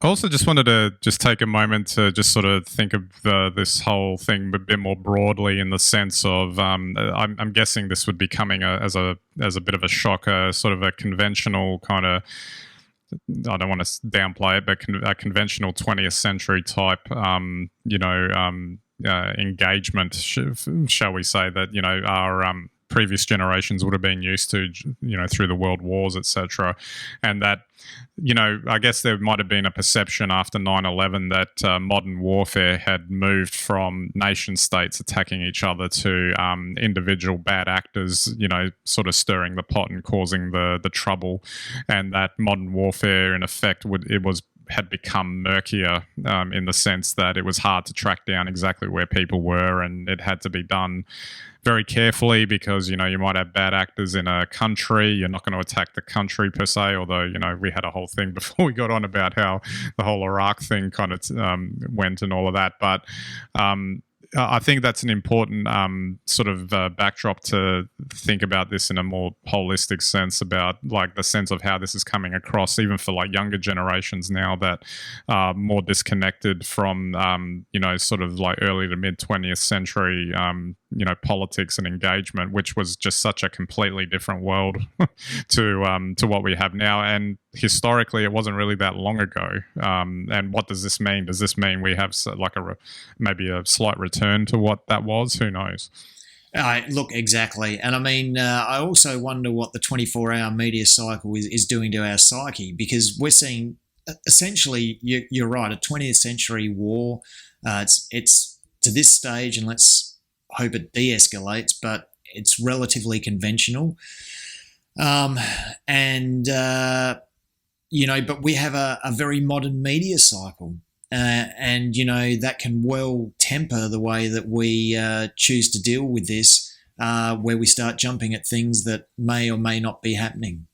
Also, just wanted to just take a moment to just sort of think of this whole thing a bit more broadly, in the sense of I'm guessing this would be coming as a bit of a shocker, sort of a conventional kind of, I don't want to downplay it, but a conventional 20th century type, engagement, shall we say, that our previous generations would have been used to, through the world wars, etc. And that, I guess there might have been a perception after 9/11 that modern warfare had moved from nation states attacking each other to individual bad actors, sort of stirring the pot and causing the trouble, and that modern warfare, in effect, had become murkier, in the sense that it was hard to track down exactly where people were, and it had to be done very carefully, because you might have bad actors in a country. You're not going to attack the country per se, although we had a whole thing before we got on about how the whole Iraq thing kind of went and all of that. But I think that's an important sort of backdrop to think about this in a more holistic sense, about like the sense of how this is coming across, even for like younger generations now that are more disconnected from sort of like early to mid 20th century politics and engagement, which was just such a completely different world to what we have now. And historically, it wasn't really that long ago. And what does this mean? Does this mean we have like maybe a slight return to what that was? Who knows? Look, exactly. And I mean, I also wonder what the 24-hour media cycle is doing to our psyche, because we're seeing essentially, you're right, a 20th century war. It's to this stage, and let's hope it de-escalates, but it's relatively conventional. But we have a very modern media cycle. And that can well temper the way that we choose to deal with this, where we start jumping at things that may or may not be happening.